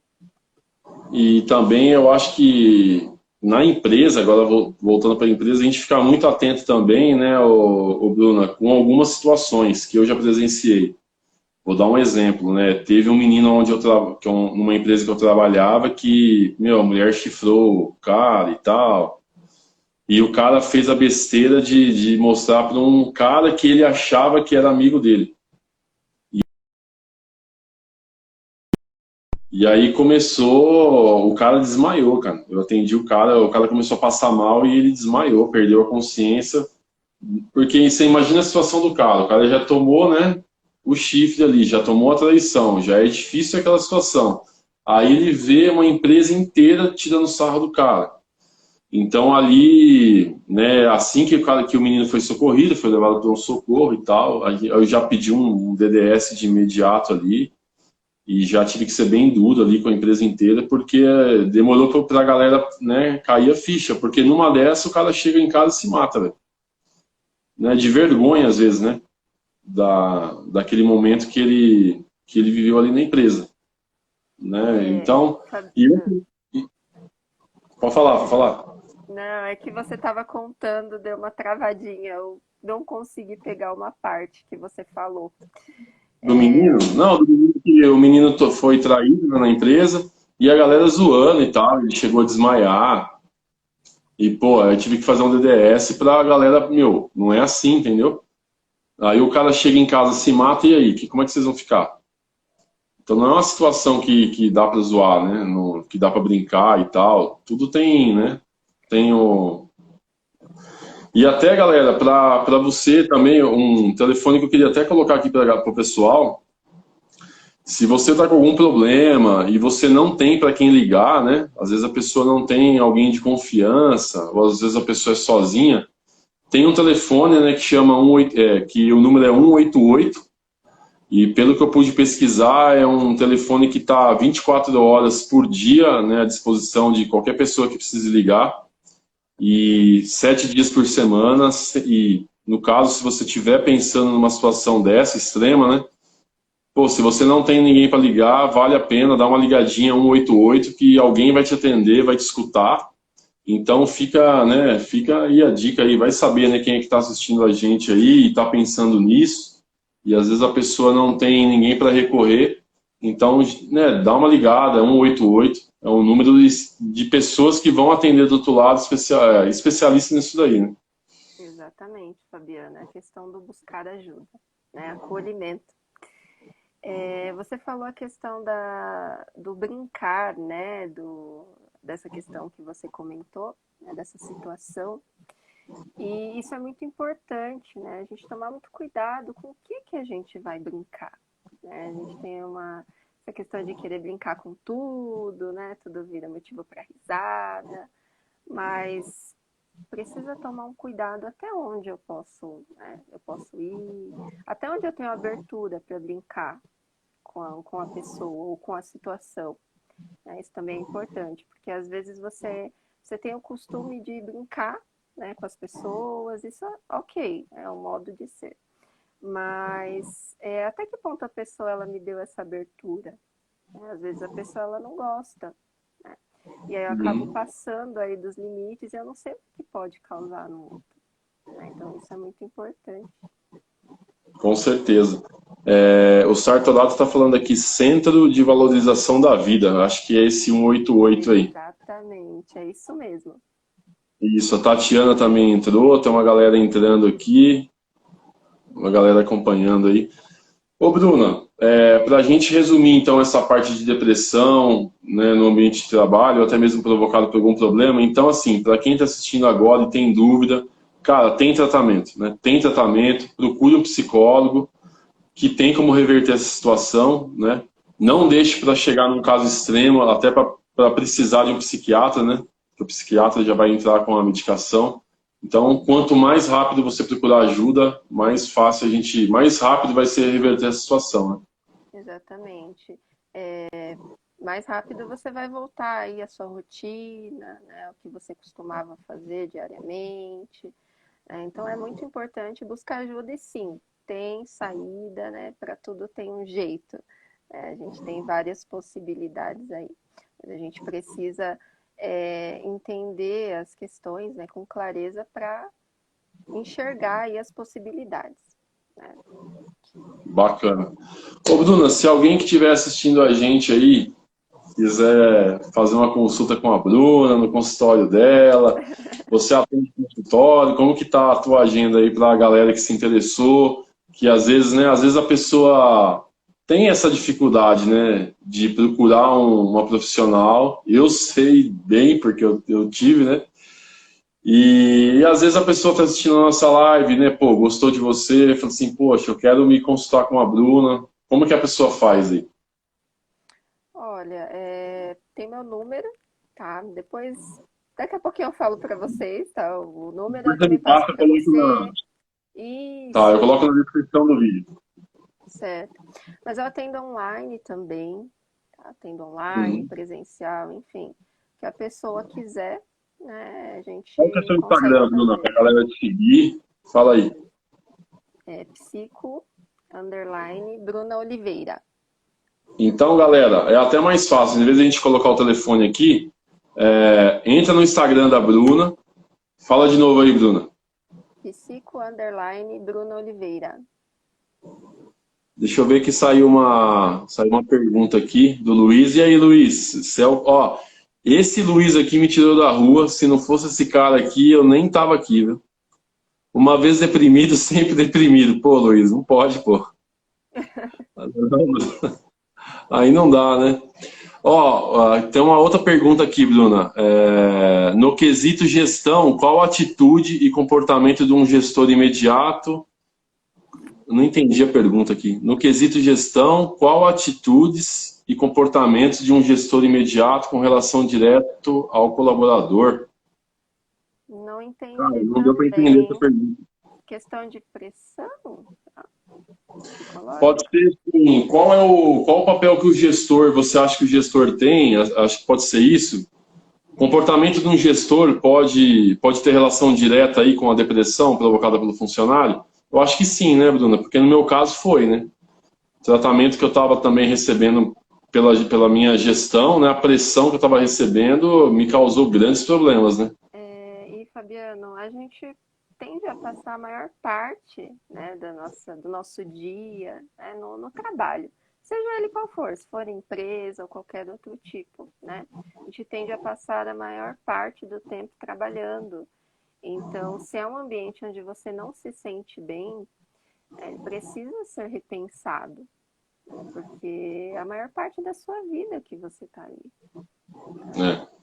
E também eu acho que na empresa, agora voltando para a empresa, a gente fica muito atento também, né, o Bruna, com algumas situações que eu já presenciei. Vou dar um exemplo, né? Teve um menino numa empresa que eu trabalhava que, a mulher chifrou o cara e tal. E o cara fez a besteira de mostrar para um cara que ele achava que era amigo dele. E aí começou, o cara desmaiou, cara. Eu atendi o cara começou a passar mal e ele desmaiou, perdeu a consciência. Porque você imagina a situação do cara, o cara já tomou, né, o chifre ali, já tomou a traição, já é difícil aquela situação. Aí ele vê uma empresa inteira tirando sarro do cara. Então ali, né, assim que o menino foi socorrido, foi levado para um socorro e tal, aí eu já pedi um DDS de imediato ali e já tive que ser bem duro ali com a empresa inteira, porque demorou para a galera, né, cair a ficha, porque numa dessa o cara chega em casa e se mata, velho. Né, de vergonha às vezes, né, daquele momento que ele viveu ali na empresa, né? Então, e, pode falar, pode falar. Não, é que você estava contando, deu uma travadinha. Eu não consegui pegar uma parte que você falou. Do menino? Não, do menino que o menino foi traído, né, na empresa e a galera zoando e tal, ele chegou a desmaiar. E, pô, eu tive que fazer um DDS pra galera, meu, não é assim, entendeu? Aí o cara chega em casa, se mata, e aí? Como é que vocês vão ficar? Então não é uma situação que dá pra zoar, né? Que dá pra brincar e tal. Tudo tem, né? Tem o... E até, galera, pra você também, um telefone que eu queria até colocar aqui pro pessoal. Se você está com algum problema e você não tem para quem ligar, né? Às vezes a pessoa não tem alguém de confiança, ou às vezes a pessoa é sozinha. Tem um telefone, né, que chama que o número é 188, e pelo que eu pude pesquisar, é um telefone que está 24 horas por dia, né, à disposição de qualquer pessoa que precise ligar, e 7 dias por semana. E no caso, se você estiver pensando numa situação dessa extrema, né? Pô, se você não tem ninguém para ligar, vale a pena dar uma ligadinha 188 que alguém vai te atender, vai te escutar. Então fica, né, fica aí a dica aí, vai saber, né, quem é que está assistindo a gente aí e está pensando nisso. E às vezes a pessoa não tem ninguém para recorrer. Então, né, dá uma ligada, 188, é um número de pessoas que vão atender do outro lado, especialista nisso daí, né? Exatamente, Fabiana, a questão do buscar ajuda, né? Acolhimento. Você falou a questão do brincar, né? Dessa questão que você comentou, né? Dessa situação. E isso é muito importante, né? A gente tomar muito cuidado com o que a gente vai brincar, né? A gente tem essa questão de querer brincar com tudo, né? Tudo vira motivo para risada, mas precisa tomar um cuidado até onde eu posso, né? Eu posso ir, até onde eu tenho abertura para brincar com a pessoa ou com a situação. Né? Isso também é importante, porque às vezes você tem o costume de brincar, né, com as pessoas, isso é ok, é um modo de ser. Mas até que ponto a pessoa ela me deu essa abertura? Né? Às vezes a pessoa ela não gosta, né? E aí eu acabo passando aí dos limites e eu não sei o que pode causar no outro. Né? Então isso é muito importante. Com certeza. O Sartorato está falando aqui, Centro de Valorização da Vida. Acho que é esse 188 aí. Exatamente, é isso mesmo. Isso, a Tatiana também entrou, tem uma galera entrando aqui, uma galera acompanhando aí. Ô, Bruna, para a gente resumir então essa parte de depressão, né, no ambiente de trabalho, ou até mesmo provocado por algum problema, então assim, para quem está assistindo agora e tem dúvida, cara, tem tratamento, né? Tem tratamento, procure um psicólogo que tem como reverter essa situação, né? Não deixe para chegar num caso extremo, até para precisar de um psiquiatra, né? Que o psiquiatra já vai entrar com a medicação. Então, quanto mais rápido você procurar ajuda, mais fácil mais rápido vai ser reverter essa situação, né? Exatamente. Mais rápido você vai voltar aí à sua rotina, né, o que você costumava fazer diariamente. Então é muito importante buscar ajuda e sim, tem saída, né? Para tudo tem um jeito. A gente tem várias possibilidades aí. Mas a gente precisa entender as questões, né, com clareza para enxergar aí as possibilidades. Né? Bacana. Ô, Bruna, se alguém que estiver assistindo a gente aí quiser fazer uma consulta com a Bruna no consultório dela, você atende no consultório, como que tá a tua agenda aí para a galera que se interessou, que às vezes, né, às vezes a pessoa tem essa dificuldade, né, de procurar uma profissional. Eu sei bem, porque eu tive, né? E às vezes a pessoa está assistindo a nossa live, né? Pô, gostou de você, fala assim, poxa, eu quero me consultar com a Bruna. Como que a pessoa faz aí? Olha, tem meu número, tá? Depois, daqui a pouquinho eu falo para vocês, tá? O número eu Depois ele também passo passa, eu para coloco você. tá, eu Isso, coloco na descrição do vídeo. certo. Mas eu atendo online também, tá? Atendo online, Uhum. presencial, enfim. Que a pessoa quiser, né? A Qual que é o gente seu consegue Instagram, Bruna, fazer. pra galera te seguir? Fala aí. É Bruna Oliveira. Então, galera, é até mais fácil. Em vez de a gente colocar o telefone aqui, entra no Instagram da Bruna. Fala de novo aí, Bruna. Bruna Oliveira. Deixa eu ver que saiu uma pergunta aqui do Luiz. E aí, Luiz? Ó, esse Luiz aqui me tirou da rua. Se não fosse esse cara aqui, eu nem tava aqui, viu? Uma vez deprimido, sempre deprimido. Pô, Luiz, não pode, pô. Aí não dá, né? Ó, tem uma outra pergunta aqui, Bruna. No quesito gestão, qual atitude e comportamento de um gestor imediato? Eu não entendi a pergunta aqui. No quesito gestão, qual atitudes e comportamentos de um gestor imediato com relação direto ao colaborador? Não Cara, entendi não deu para entender essa também. pergunta. Questão de pressão Pode psicológica? ser, sim. Qual o papel que o gestor, você acha que o gestor tem? Acho que pode ser isso. O comportamento de um gestor pode ter relação direta aí com a depressão provocada pelo funcionário? Eu acho que sim, né, Bruna? Porque no meu caso foi, né? O tratamento que eu estava também recebendo pela minha gestão, né? A pressão que eu estava recebendo me causou grandes problemas, né? E Fabiano, a gente tende a passar a maior parte, né, do nosso dia, né, no trabalho, seja ele qual for, se for empresa ou qualquer outro tipo, né? A gente tende a passar a maior parte do tempo trabalhando. Então, se é um ambiente onde você não se sente bem, ele precisa ser repensado, né? Porque é a maior parte da sua vida que você está ali. É.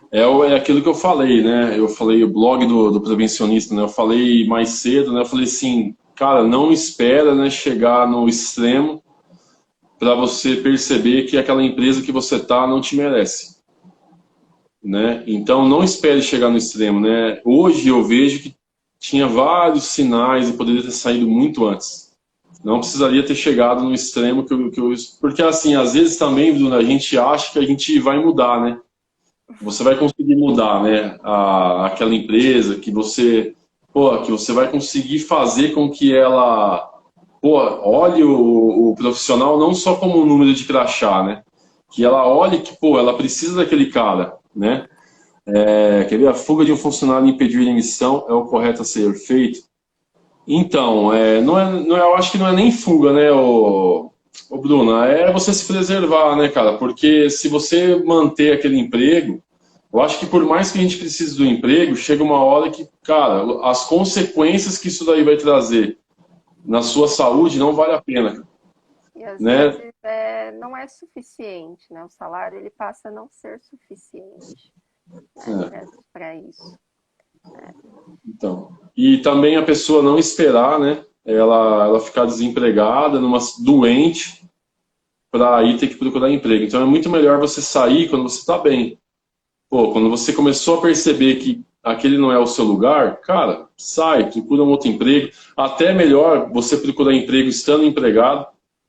É aquilo que eu falei, né? Eu falei o blog do prevencionista, né? Eu falei mais cedo, né? Eu falei assim, cara, não espera, né, chegar no extremo para você perceber que aquela empresa que você tá não te merece, né? Então não espere chegar no extremo, né? Hoje eu vejo que tinha vários sinais e poderia ter saído muito antes. Não precisaria ter chegado no extremo porque assim, às vezes também, Bruno, a gente acha que a gente vai mudar, né? Você vai conseguir mudar, né, aquela empresa, que você vai conseguir fazer com que ela, pô, olhe o profissional não só como um número de crachá, né, que ela olhe que, pô, ela precisa daquele cara, né, quer ver, a fuga de um funcionário e impedir a emissão é o correto a ser feito. Então, eu acho que não é nem fuga, né, o Bruno, é você se preservar, né, cara, porque se você manter aquele emprego, eu acho que por mais que a gente precise do emprego, chega uma hora que, cara, as consequências que isso daí vai trazer na sua saúde não vale a pena, E às né? vezes não é suficiente, né? O salário ele passa a não ser suficiente, É, né, para isso. então. E também a pessoa não esperar, né? Ela ficar desempregada, doente, para aí ter que procurar emprego. Então é muito melhor você sair quando você está bem. Pô, quando você começou a perceber que aquele não é o seu lugar, cara, sai, procura um outro emprego. Até é melhor você procurar emprego estando empregado,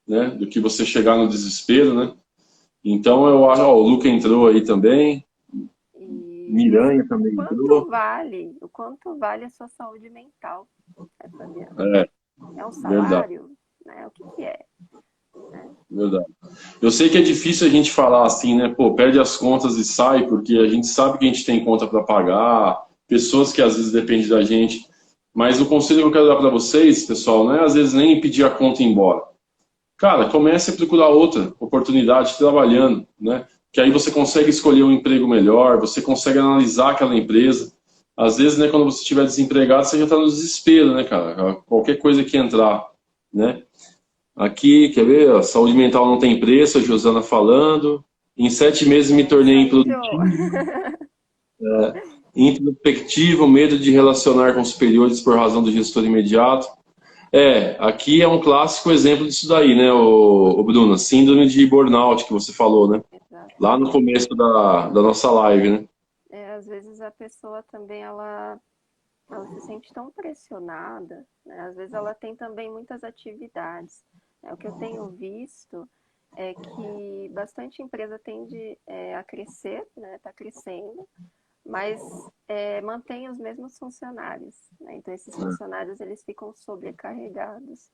né, do que você chegar no desespero, né? Então eu acho, ó, o Luca entrou aí também, E Miranha também entrou. o quanto vale a sua saúde mental, né, Fabiano? É, É um verdade, salário, né? O que que é, né? verdade. Eu sei que é difícil a gente falar assim, né? Pô, perde as contas e sai, porque a gente sabe que a gente tem conta para pagar, pessoas que às vezes dependem da gente. Mas o conselho que eu quero dar para vocês, pessoal, não é às vezes nem pedir a conta e ir embora. Cara, comece a procurar outra oportunidade trabalhando, né? Que aí você consegue escolher um emprego melhor, você consegue analisar aquela empresa. Às vezes, né, quando você estiver desempregado, você já está no desespero, né, cara? Qualquer coisa que entrar, né? Aqui, quer ver? Ó, saúde mental não tem preço, a Josana falando. Em 7 meses me Isso tornei aí, Jô. improdutivo, introspectivo, medo de relacionar com superiores por razão do gestor imediato. Aqui é um clássico exemplo disso daí, né, o Bruna? Síndrome de burnout que você falou, né? Lá no Exatamente. começo da nossa live, né? Às vezes a pessoa também ela se sente tão pressionada, né? Às vezes ela tem também muitas atividades. O que eu tenho visto é que bastante empresa tende a crescer, né? Está crescendo, mas mantém os mesmos funcionários, né? Então esses funcionários eles ficam sobrecarregados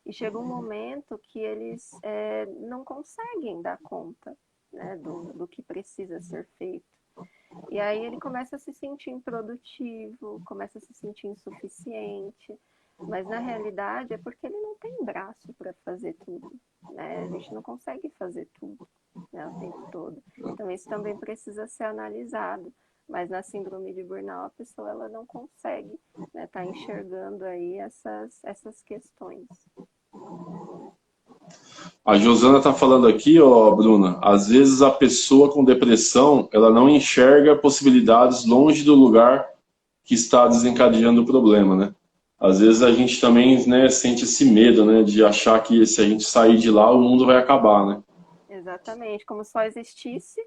e chega um momento que eles não conseguem dar conta, né, do que precisa ser feito. E aí ele começa a se sentir improdutivo, começa a se sentir insuficiente, mas na realidade é porque ele não tem braço para fazer tudo, né? A gente não consegue fazer tudo, né, o tempo todo. Então isso também precisa ser analisado. Mas na síndrome de burnout a pessoa ela não consegue, né, tá enxergando aí essas questões. A Josana tá falando aqui, ó, Bruna, às vezes a pessoa com depressão, ela não enxerga possibilidades longe do lugar que está desencadeando o problema, né? Às vezes a gente também, né, sente esse medo, né, de achar que se a gente sair de lá, o mundo vai acabar, né? Exatamente, como só existisse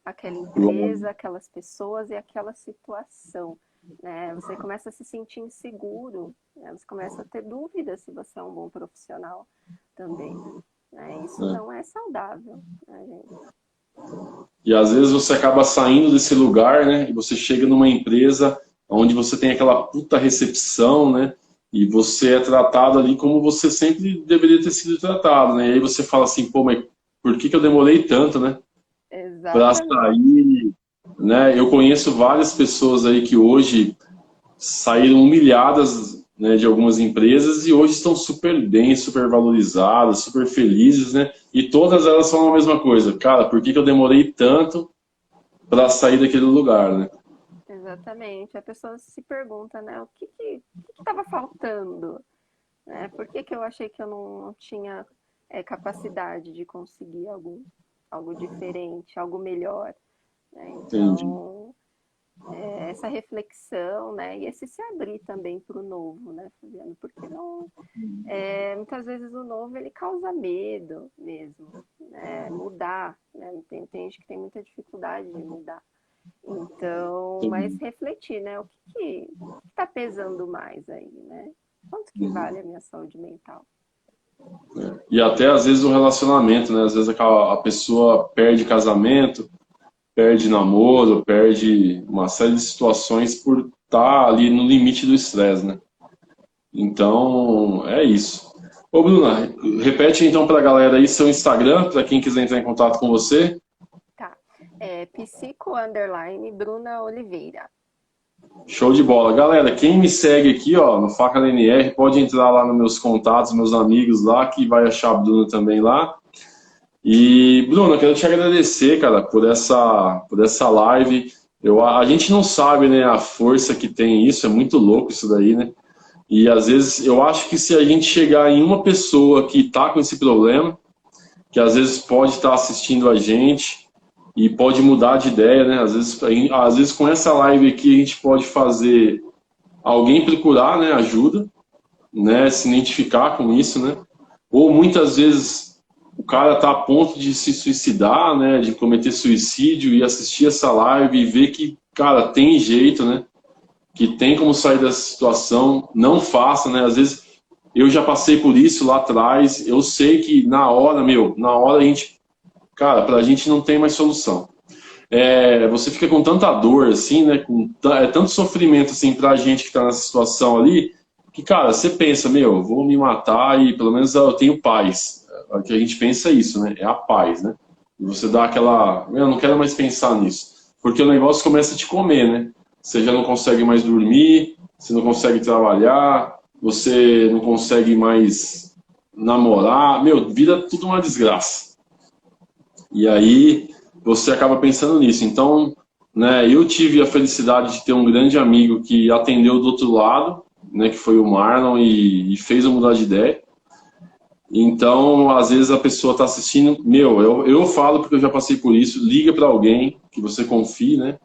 aquela empresa, aquelas pessoas e aquela situação, né? Você começa a se sentir inseguro, né? Você começa a ter dúvidas se você é um bom profissional também, né? Isso não é saudável, né, gente? E às vezes você acaba saindo desse lugar, né? E você chega numa empresa onde você tem aquela puta recepção, né? E você é tratado ali como você sempre deveria ter sido tratado, né? E aí você fala assim, pô, mas por que que eu demorei tanto, né? Pra Exatamente. sair, né? Eu conheço várias pessoas aí que hoje saíram humilhadas, né, de algumas empresas e hoje estão super bem, super valorizadas, super felizes, né? E todas elas falam a mesma coisa. Cara, por que que eu demorei tanto para sair daquele lugar, né? Exatamente. A pessoa se pergunta, né, o que estava faltando, né? Por que que eu achei que eu não tinha capacidade de conseguir algo diferente, algo melhor, né? Entendi. Então, essa reflexão, né, e esse se abrir também para o novo, né, Fabiano? Porque não, muitas vezes o novo ele causa medo mesmo, né? Mudar, né? Tem gente que tem muita dificuldade de mudar. Então, mas Entendi. refletir, né? O que está pesando mais aí, né? Quanto que vale a minha saúde mental? E até às vezes o relacionamento, né? Às vezes a pessoa perde casamento, perde namoro, perde uma série de situações por estar ali no limite do estresse, né? Então, é isso. Ô, Bruna, repete então para a galera aí seu Instagram, para quem quiser entrar em contato com você. Tá. Psico_Bruna Oliveira. Show de bola. Galera, quem me segue aqui, ó, no Faca da NR, pode entrar lá nos meus contatos, meus amigos lá, que vai achar a Bruna também lá. E, Bruna, eu quero te agradecer, cara, por essa live. A gente não sabe, né, a força que tem isso, é muito louco isso daí, né? E às vezes eu acho que se a gente chegar em uma pessoa que está com esse problema, que às vezes pode estar assistindo a gente e pode mudar de ideia, né? Às vezes com essa live aqui a gente pode fazer alguém procurar, né, ajuda, né, se identificar com isso, né? Ou muitas vezes o cara está a ponto de se suicidar, né, de cometer suicídio e assistir essa live e ver que, cara, tem jeito, né? Que tem como sair dessa situação, não faça, né? Às vezes eu já passei por isso lá atrás, eu sei que na hora a gente, cara, pra gente não tem mais solução. Você fica com tanta dor, assim, né? Tanto sofrimento, assim, pra gente que tá nessa situação ali, que, cara, você pensa, vou me matar e pelo menos eu tenho paz. O que a gente pensa é isso, né? É a paz, né? E você dá aquela, eu não quero mais pensar nisso. Porque o negócio começa a te comer, né? Você já não consegue mais dormir, você não consegue trabalhar, você não consegue mais namorar. Vira tudo uma desgraça. E aí você acaba pensando nisso. Então, né, eu tive a felicidade de ter um grande amigo que atendeu do outro lado, né, que foi o Marlon, e fez eu mudar de ideia. Então, às vezes a pessoa está assistindo, eu falo porque eu já passei por isso, liga para alguém que você confie, né?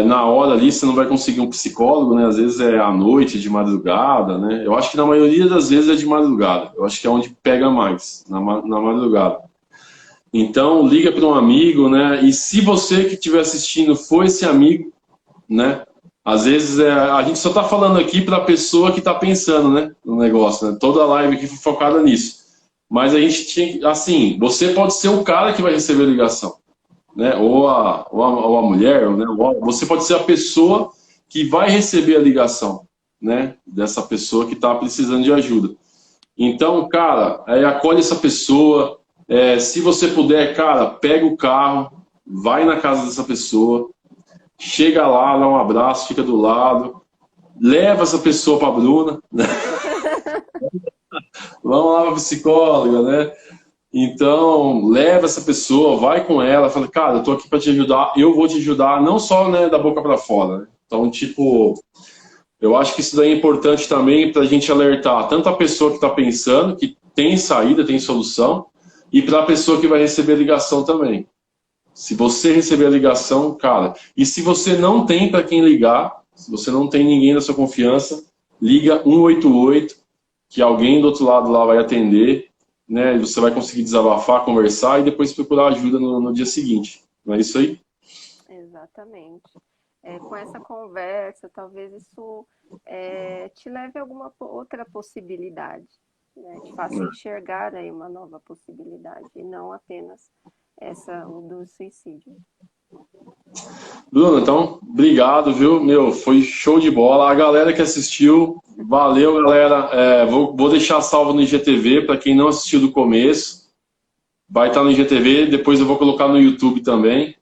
Na hora ali você não vai conseguir um psicólogo, né? Às vezes é à noite, de madrugada, né? Eu acho que na maioria das vezes é de madrugada. Eu acho que é onde pega mais, na madrugada. Então, liga para um amigo, né? E se você que estiver assistindo for esse amigo, né? Às vezes a gente só está falando aqui para a pessoa que está pensando, né? No negócio, né? Toda a live aqui foi focada nisso. Mas a gente tinha, assim, você pode ser o cara que vai receber a ligação, né? Ou a mulher, né? Você pode ser a pessoa que vai receber a ligação, né? Dessa pessoa que está precisando de ajuda. Então, cara, acolhe essa pessoa. Se você puder, cara, pega o carro, vai na casa dessa pessoa, chega lá, dá um abraço, fica do lado, leva essa pessoa para a Bruna, né? Vamos lá para a psicóloga, né? Então, leva essa pessoa, vai com ela, fala, cara, eu tô aqui para te ajudar, eu vou te ajudar, não só, né, da boca para fora, né? Então, tipo, eu acho que isso daí é importante também para a gente alertar tanto a pessoa que está pensando, que tem saída, tem solução, e para a pessoa que vai receber a ligação também. Se você receber a ligação, cara, e se você não tem para quem ligar, se você não tem ninguém da sua confiança, liga 188, que alguém do outro lado lá vai atender, né? Você vai conseguir desabafar, conversar e depois procurar ajuda no dia seguinte. Não é isso aí? Exatamente. Com essa conversa, talvez isso te leve a alguma outra possibilidade, né? Te faça enxergar aí uma nova possibilidade, e não apenas essa, o do suicídio. Bruno, então, obrigado, viu? Meu, foi show de bola. A galera que assistiu, valeu, galera. Vou deixar salvo no IGTV para quem não assistiu do começo. Vai estar no IGTV, depois eu vou colocar no YouTube também,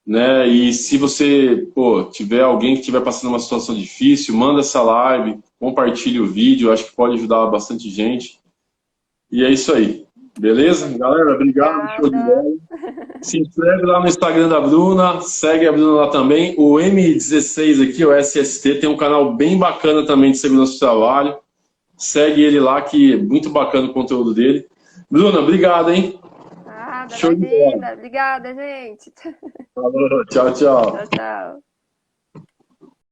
né? E se você, pô, tiver alguém que estiver passando uma situação difícil, manda essa live, compartilhe o vídeo, acho que pode ajudar bastante gente. E é isso aí. Beleza? Galera, obrigado. Show de Obrigada. bola. Se inscreve lá no Instagram da Bruna, segue a Bruna lá também. O M16 aqui, o SST, tem um canal bem bacana também de segurança do trabalho. Segue ele lá, que é muito bacana o conteúdo dele. Bruna, obrigado, hein? Nada, Show de bola. imagina. Obrigada, gente. Falou, tchau, tchau. Tchau, tchau.